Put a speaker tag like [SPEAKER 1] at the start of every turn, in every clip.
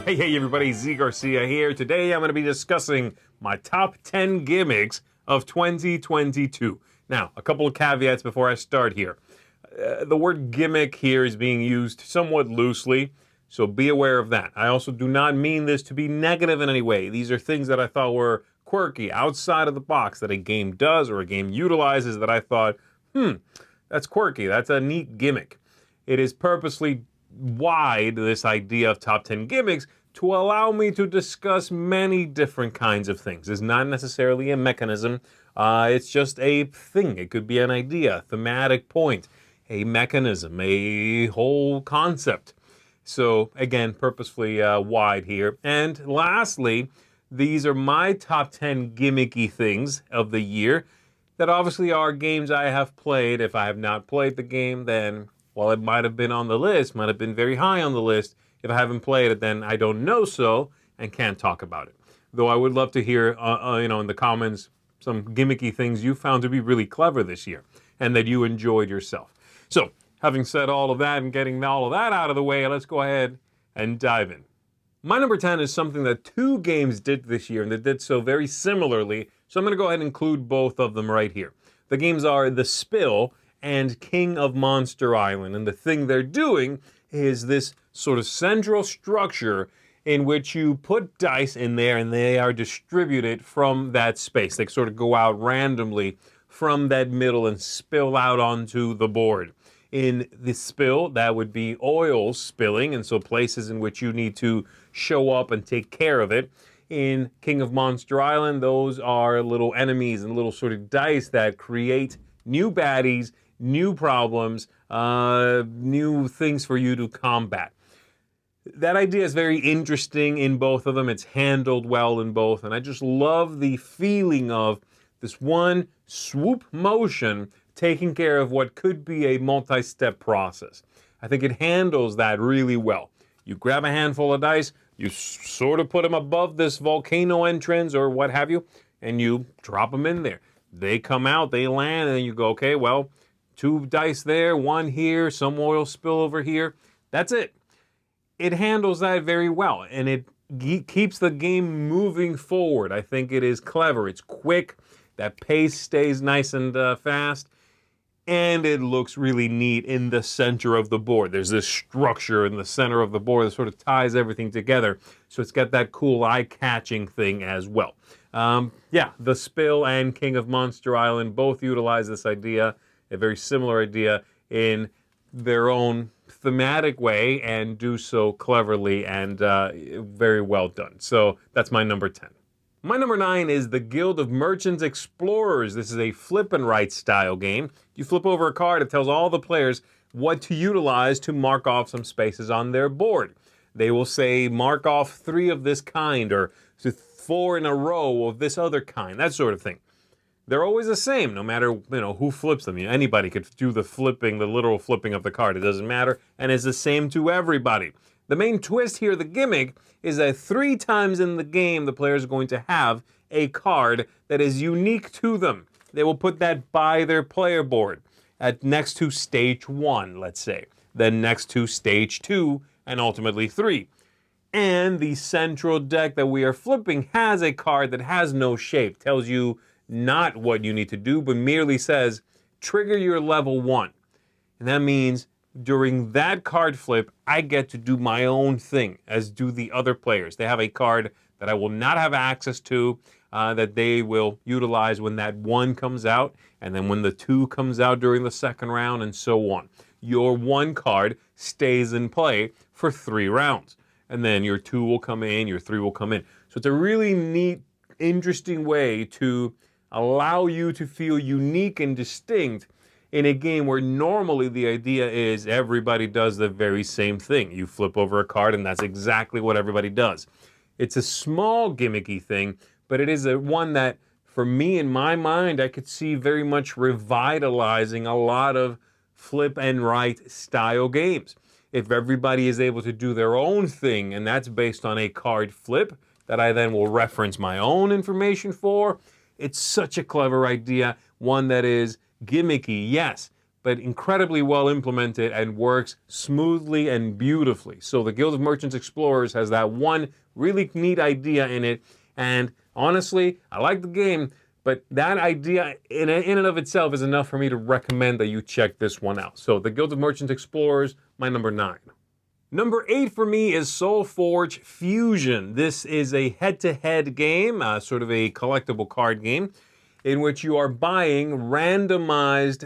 [SPEAKER 1] Hey everybody, Zee Garcia here. Today I'm going to be discussing my top 10 gimmicks of 2022. Now, a couple of caveats before I start here. The word gimmick here is being used somewhat loosely, so be aware of that. I also do not mean this to be negative in any way. These are things that I thought were quirky, outside of the box, that a game does or a game utilizes that I thought, that's quirky, that's a neat gimmick. It is purposely wide, this idea of top 10 gimmicks, to allow me to discuss many different kinds of things. It's not necessarily a mechanism, it's just a thing. It could be an idea, a thematic point, a mechanism, a whole concept. So again, purposefully wide here. And lastly, these are my top 10 gimmicky things of the year that obviously are games I have played. If I have not played the game, then while it might have been on the list, might have been very high on the list, if I haven't played it, then I don't know so and can't talk about it. Though I would love to hear, in the comments, some gimmicky things you found to be really clever this year and that you enjoyed yourself. So, having said all of that and getting all of that out of the way, let's go ahead and dive in. My number 10 is something that two games did this year, and they did so very similarly, so I'm going to go ahead and include both of them right here. The games are The Spill and King of Monster Island, and the thing they're doing is this sort of central structure in which you put dice in there and they are distributed from that space. They sort of go out randomly from that middle and spill out onto the board. In The Spill, that would be oil spilling, and so places in which you need to show up and take care of it. In King of Monster Island, those are little enemies and little sort of dice that create new baddies, new problems, new things for you to combat. That idea is very interesting in both of them. It's handled well in both, and I just love the feeling of this one swoop motion taking care of what could be a multi-step process. I think it handles that really well. You grab a handful of dice, you sort of put them above this volcano entrance or what have you, and you drop them in there. They come out, they land, and then you go, okay, well, 2 dice there, 1 here, some oil spill over here. That's it. It handles that very well, and it keeps the game moving forward. I think it is clever. It's quick. That pace stays nice and fast, and it looks really neat in the center of the board. There's this structure in the center of the board that sort of ties everything together, so it's got that cool eye-catching thing as well. The Spill and King of Monster Island both utilize this idea, a very similar idea, in their own thematic way and do so cleverly and very well done. So that's my number 10. My number 9 is the Guild of Merchants Explorers. This is a flip and write style game. You flip over a card, it tells all the players what to utilize to mark off some spaces on their board. They will say, mark off 3 of this kind, or 4 in a row of this other kind, that sort of thing. They're always the same, no matter who flips them. Anybody could do the flipping, the literal flipping of the card. It doesn't matter, and it's the same to everybody. The main twist here, the gimmick, is that 3 times in the game, the players are going to have a card that is unique to them. They will put that by their player board, next to stage 1, let's say, then next to stage 2, and ultimately 3. And the central deck that we are flipping has a card that has no shape, tells you not what you need to do, but merely says, trigger your level 1. And that means during that card flip, I get to do my own thing, as do the other players. They have a card that I will not have access to, that they will utilize when that 1 comes out, and then when the 2 comes out during the second round, and so on. Your 1 card stays in play for 3 rounds, and then your 2 will come in, your 3 will come in. So it's a really neat, interesting way to allow you to feel unique and distinct in a game where normally the idea is everybody does the very same thing. You flip over a card and that's exactly what everybody does. It's a small gimmicky thing, but it is one that, for me, in my mind, I could see very much revitalizing a lot of flip and write style games. If everybody is able to do their own thing, and that's based on a card flip that I then will reference my own information for, it's such a clever idea, one that is gimmicky, yes, but incredibly well implemented and works smoothly and beautifully. So the Guild of Merchants Explorers has that one really neat idea in it, and honestly, I like the game, but that idea in and of itself is enough for me to recommend that you check this one out. So the Guild of Merchants Explorers, my number 9. Number 8 for me is SoulForge Fusion. This is a head-to-head game, sort of a collectible card game, in which you are buying randomized,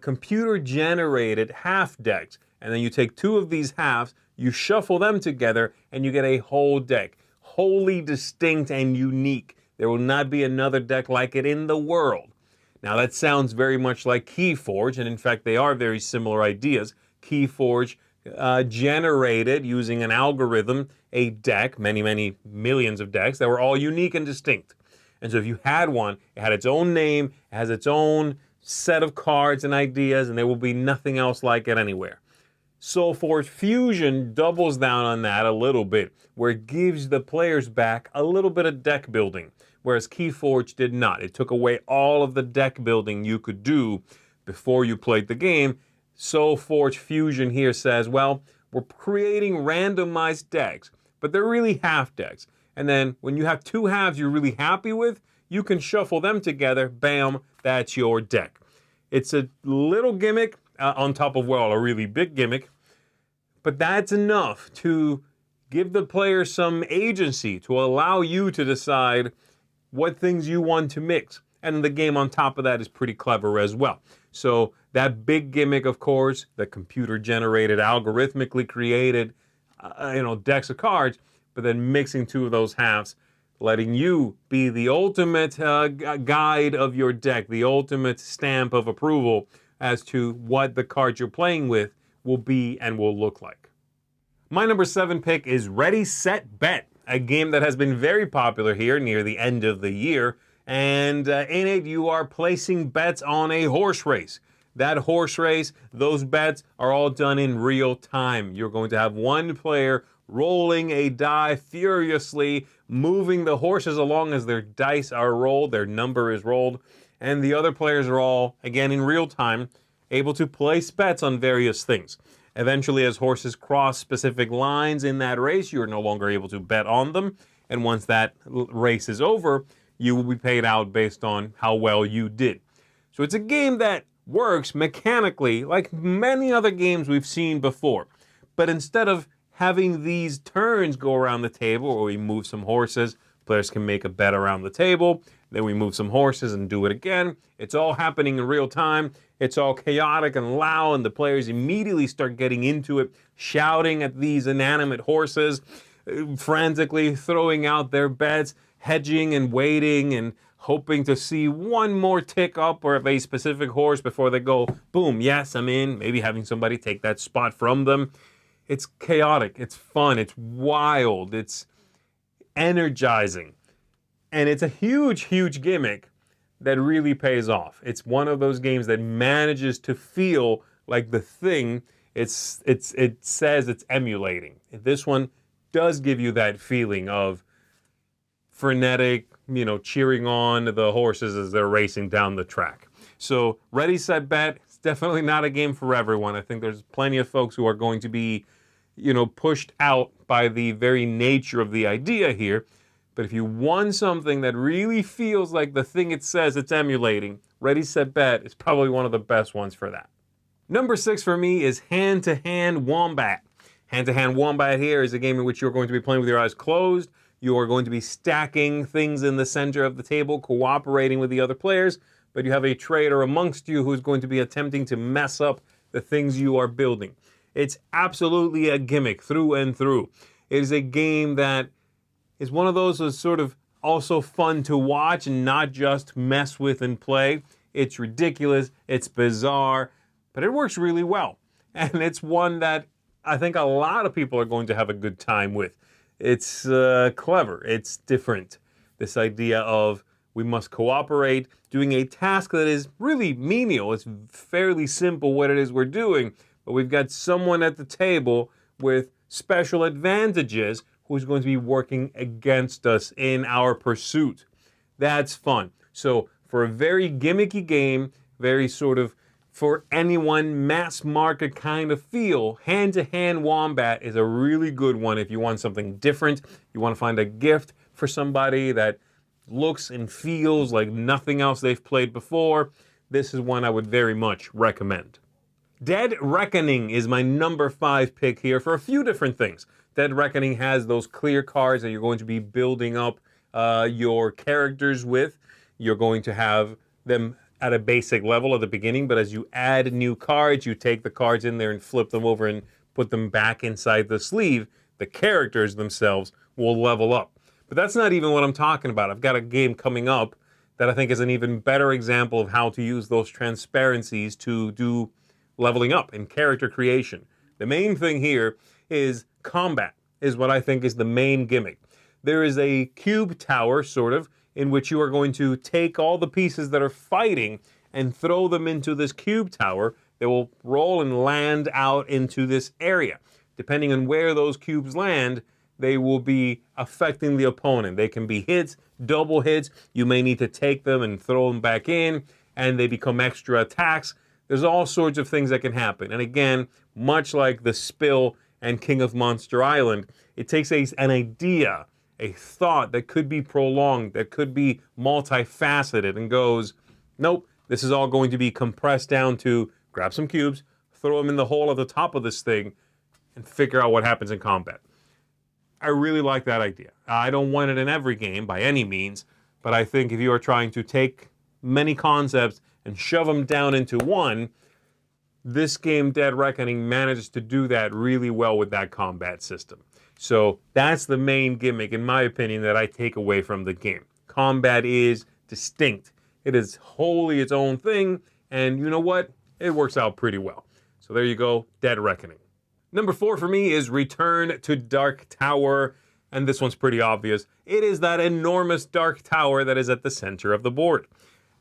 [SPEAKER 1] computer-generated half decks. And then you take 2 of these halves, you shuffle them together, and you get a whole deck. Wholly distinct and unique. There will not be another deck like it in the world. Now that sounds very much like Keyforge, and in fact they are very similar ideas. Keyforge generated, using an algorithm, a deck, many millions of decks that were all unique and distinct. And so if you had one, it had its own name, it has its own set of cards and ideas, and there will be nothing else like it anywhere. SoulForge Fusion doubles down on that a little bit, where it gives the players back a little bit of deck building, whereas Keyforge did not. It took away all of the deck building you could do before you played the game. SoulForge Fusion here says, well, we're creating randomized decks, but they're really half decks. And then when you have 2 halves you're really happy with, you can shuffle them together, bam, that's your deck. It's a little gimmick on top of, well, a really big gimmick, but that's enough to give the player some agency, to allow you to decide what things you want to mix. And the game on top of that is pretty clever as well. So that big gimmick, of course, the computer-generated, algorithmically created, decks of cards, but then mixing 2 of those halves, letting you be the ultimate guide of your deck, the ultimate stamp of approval as to what the cards you're playing with will be and will look like. My number 7 pick is Ready, Set, Bet, a game that has been very popular here near the end of the year. And in it, you are placing bets on a horse race. That horse race, those bets are all done in real time. You're going to have one player rolling a die furiously, moving the horses along as their dice are rolled, their number is rolled, and the other players are all, again in real time, able to place bets on various things. Eventually, as horses cross specific lines in that race, you're no longer able to bet on them, and once that race is over, you will be paid out based on how well you did. So it's a game that works mechanically like many other games we've seen before. But instead of having these turns go around the table where we move some horses, players can make a bet around the table, then we move some horses and do it again. It's all happening in real time. It's all chaotic and loud, and the players immediately start getting into it, shouting at these inanimate horses, frantically throwing out their bets, hedging and waiting and hoping to see one more tick up or of a specific horse before they go, boom, yes, I'm in, maybe having somebody take that spot from them. It's chaotic, it's fun, it's wild, it's energizing. And it's a huge gimmick that really pays off. It's one of those games that manages to feel like the thing it says it's emulating. This one does give you that feeling of frenetic, cheering on the horses as they're racing down the track. So Ready, Set, Bet, it's definitely not a game for everyone. I think there's plenty of folks who are going to be, pushed out by the very nature of the idea here. But if you want something that really feels like the thing it says it's emulating, Ready, Set, Bet is probably one of the best ones for that. Number 6 for me is Hand to Hand Wombat. Hand to Hand Wombat here is a game in which you're going to be playing with your eyes closed. You are going to be stacking things in the center of the table, cooperating with the other players, but you have a traitor amongst you who's going to be attempting to mess up the things you are building. It's absolutely a gimmick through and through. It is a game that is one of those that's sort of also fun to watch and not just mess with and play. It's ridiculous, it's bizarre, but it works really well. And it's one that I think a lot of people are going to have a good time with. It's clever, it's different. This idea of we must cooperate, doing a task that is really menial. It's fairly simple what it is we're doing, but we've got someone at the table with special advantages who's going to be working against us in our pursuit. That's fun. So for a very gimmicky game, very sort of For anyone, mass market kind of feel, hand-to-hand wombat is a really good one if you want something different. You want to find a gift for somebody that looks and feels like nothing else they've played before. This is one I would very much recommend. Dead Reckoning is my number 5 pick here for a few different things. Dead Reckoning has those clear cards that you're going to be building up your characters with. You're going to have them at a basic level at the beginning, but as you add new cards, you take the cards in there and flip them over and put them back inside the sleeve. The characters themselves will level up. But that's not even what I'm talking about. I've got a game coming up that I think is an even better example of how to use those transparencies to do leveling up and character creation. The main thing here is combat, is what I think is the main gimmick. There is a cube tower, sort of, in which you are going to take all the pieces that are fighting and throw them into this cube tower. They will roll and land out into this area. Depending on where those cubes land, they will be affecting the opponent. They can be hits, double hits. You may need to take them and throw them back in, and they become extra attacks. There's all sorts of things that can happen. And again, much like the Spill and King of Monster Island, it takes an idea, a thought that could be prolonged, that could be multifaceted, and goes, nope, this is all going to be compressed down to grab some cubes, throw them in the hole at the top of this thing, and figure out what happens in combat. I really like that idea. I don't want it in every game by any means, but I think if you are trying to take many concepts and shove them down into one, this game, Dead Reckoning, manages to do that really well with that combat system. So that's the main gimmick, in my opinion, that I take away from the game. Combat is distinct. It is wholly its own thing, and you know what? It works out pretty well. So there you go, Dead Reckoning. Number 4 for me is Return to Dark Tower, and this one's pretty obvious. It is that enormous dark tower that is at the center of the board.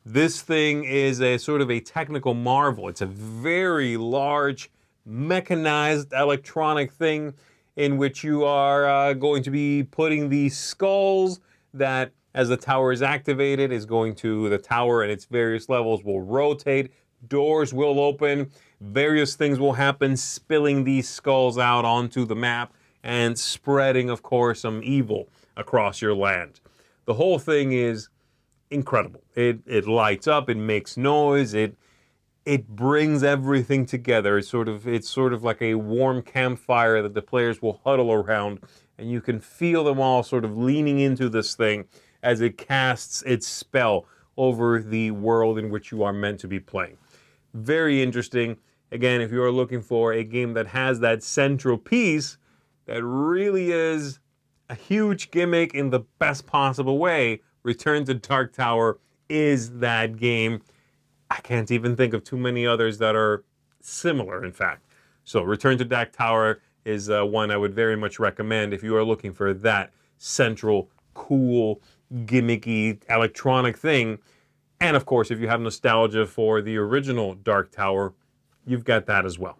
[SPEAKER 1] This thing is a sort of a technical marvel. It's a very large, mechanized electronic thing in which you are going to be putting these skulls that, as the tower is activated, is going to, the tower and its various levels will rotate, doors will open, various things will happen, spilling these skulls out onto the map and spreading, of course, some evil across your land. The whole thing is incredible. It lights up, it makes noise, it brings everything together. It's sort of like a warm campfire that the players will huddle around, and you can feel them all sort of leaning into this thing as it casts its spell over the world in which you are meant to be playing. Very interesting. Again, if you are looking for a game that has that central piece that really is a huge gimmick in the best possible way, Return to Dark Tower is that game. I can't even think of too many others that are similar, in fact. So Return to Dark Tower is one I would very much recommend if you are looking for that central, cool, gimmicky, electronic thing. And of course, if you have nostalgia for the original Dark Tower, you've got that as well.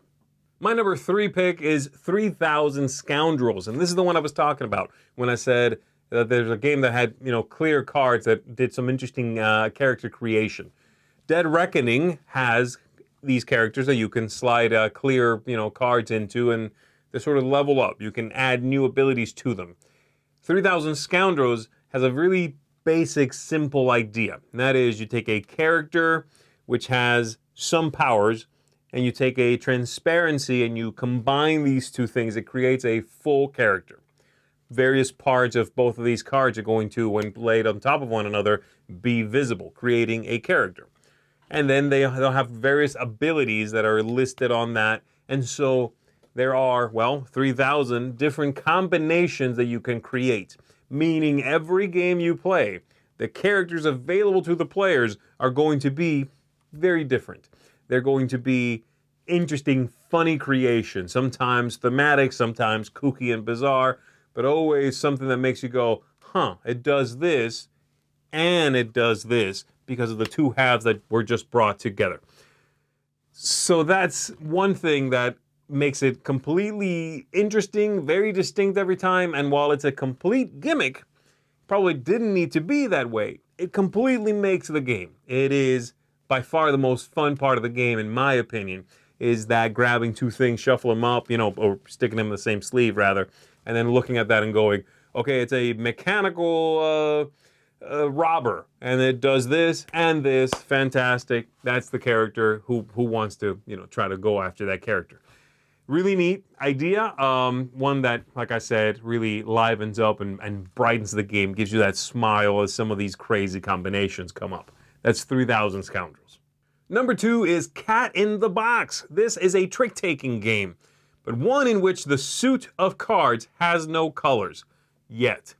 [SPEAKER 1] My number 3 pick is 3000 Scoundrels, and this is the one I was talking about when I said that there's a game that had, clear cards that did some interesting character creation. Dead Reckoning has these characters that you can slide clear, cards into, and they sort of level up. You can add new abilities to them. 3000 Scoundrels has a really basic, simple idea, and that is you take a character which has some powers, and you take a transparency and you combine these two things. It creates a full character. Various parts of both of these cards are going to, when laid on top of one another, be visible, creating a character. And then they'll have various abilities that are listed on that. And so there are, 3,000 different combinations that you can create. Meaning every game you play, the characters available to the players are going to be very different. They're going to be interesting, funny creations, sometimes thematic, sometimes kooky and bizarre, but always something that makes you go, it does this, and it does this, because of the two halves that were just brought together. So that's one thing that makes it completely interesting, very distinct every time, and while it's a complete gimmick, probably didn't need to be that way, it completely makes the game. It is by far the most fun part of the game, in my opinion, is that grabbing two things, shuffle them up, or sticking them in the same sleeve, rather, and then looking at that and going, okay, it's a mechanical robber, and it does this and this. Fantastic. That's the character who wants to, try to go after that character. Really neat idea. One that, like I said, really livens up and brightens the game, gives you that smile as some of these crazy combinations come up. That's 3,000 Scoundrels. Number 2 is Cat in the Box. This is a trick-taking game, but one in which the suit of cards has no colors yet.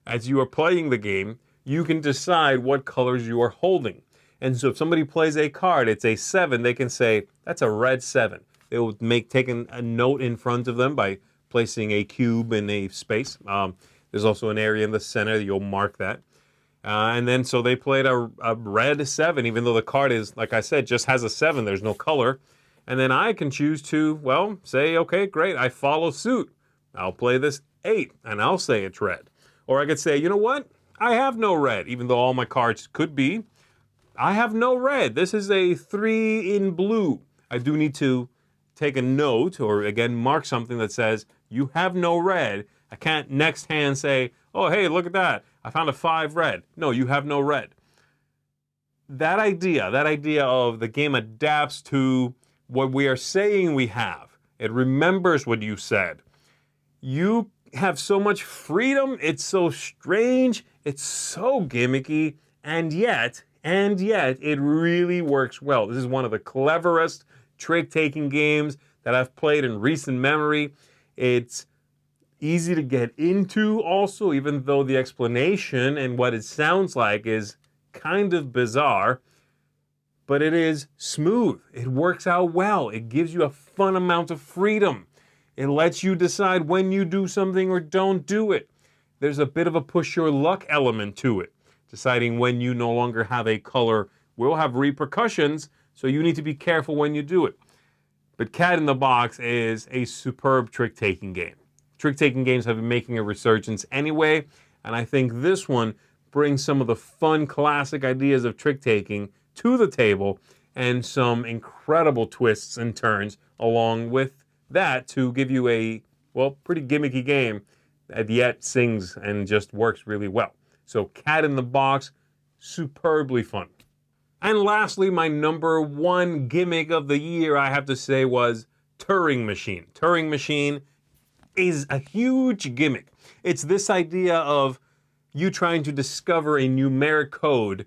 [SPEAKER 1] As you are playing the game, you can decide what colors you are holding. And so if somebody plays a card, it's a 7, they can say, that's a red 7. They will take a note in front of them by placing a cube in a space. There's also an area in the center, you'll mark that. And then so they played a red 7, even though the card is, like I said, just has a 7, there's no color. And then I can choose to, well, say, okay, great, I follow suit. I'll play this 8, and I'll say it's red. Or I could say, you know what? I have no red, even though all my cards could be. I have no red. This is a 3 in blue. I do need to take a note, or again, mark something that says, you have no red. I can't next hand say, oh, hey, look at that. I found a 5 red. No, you have no red. That idea of the game adapts to what we are saying we have. It remembers what you said. You have so much freedom. It's so strange. It's so gimmicky. And yet, it really works well. This is one of the cleverest trick-taking games that I've played in recent memory. It's easy to get into also, even though the explanation and what it sounds like is kind of bizarre, but it is smooth. It works out well. It gives you a fun amount of freedom. It lets you decide when you do something or don't do it. There's a bit of a push your luck element to it. Deciding when you no longer have a color will have repercussions, so you need to be careful when you do it. But Cat in the Box is a superb trick-taking game. Trick-taking games have been making a resurgence anyway, and I think this one brings some of the fun classic ideas of trick-taking to the table and some incredible twists and turns along with that to give you a, well, pretty gimmicky game that yet sings and just works really well. So Cat in the Box, superbly fun. And lastly, my number 1 gimmick of the year, I have to say, was Turing Machine. Turing Machine is a huge gimmick. It's this idea of you trying to discover a numeric code,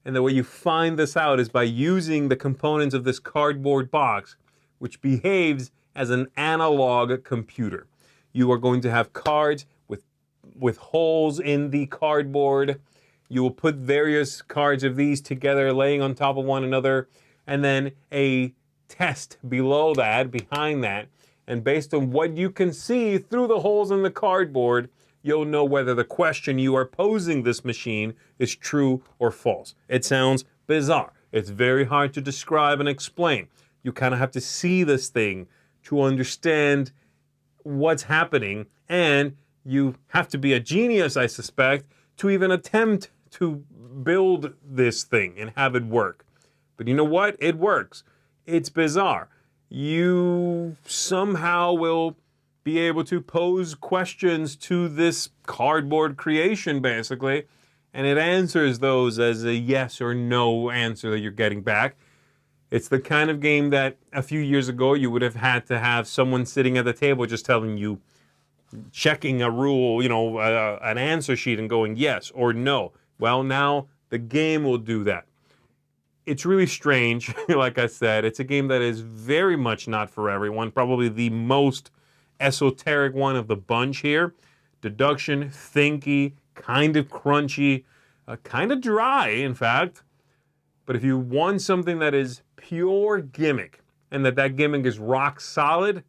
[SPEAKER 1] and the way you find this out is by using the components of this cardboard box, which behaves as an analog computer. You are going to have cards with holes in the cardboard. You will put various cards of these together, laying on top of one another, and then a test below that, behind that, and based on what you can see through the holes in the cardboard, you'll know whether the question you are posing this machine is true or false. It sounds bizarre. It's very hard to describe and explain. You kind of have to see this thing to understand what's happening, and you have to be a genius, I suspect, to even attempt to build this thing and have it work. But you know what? It works. It's bizarre. You somehow will be able to pose questions to this cardboard creation, basically, and it answers those as a yes or no answer that you're getting back. It's the kind of game that a few years ago you would have had to have someone sitting at the table just telling you, checking a rule, an answer sheet and going yes or no. Well, now the game will do that. It's really strange, like I said. It's a game that is very much not for everyone, probably the most esoteric one of the bunch here. Deduction, thinky, kind of crunchy, kind of dry, in fact. But if you want something that is pure gimmick, and that gimmick is rock solid,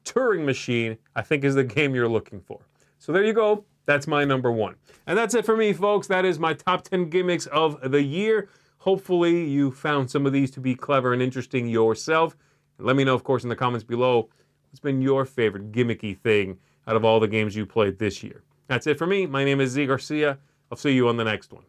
[SPEAKER 1] Turing Machine, I think, is the game you're looking for. So there you go. That's my number 1. And that's it for me, folks. That is my top 10 gimmicks of the year. Hopefully you found some of these to be clever and interesting yourself. And let me know, of course, in the comments below, what's been your favorite gimmicky thing out of all the games you played this year. That's it for me. My name is Zee Garcia. I'll see you on the next one.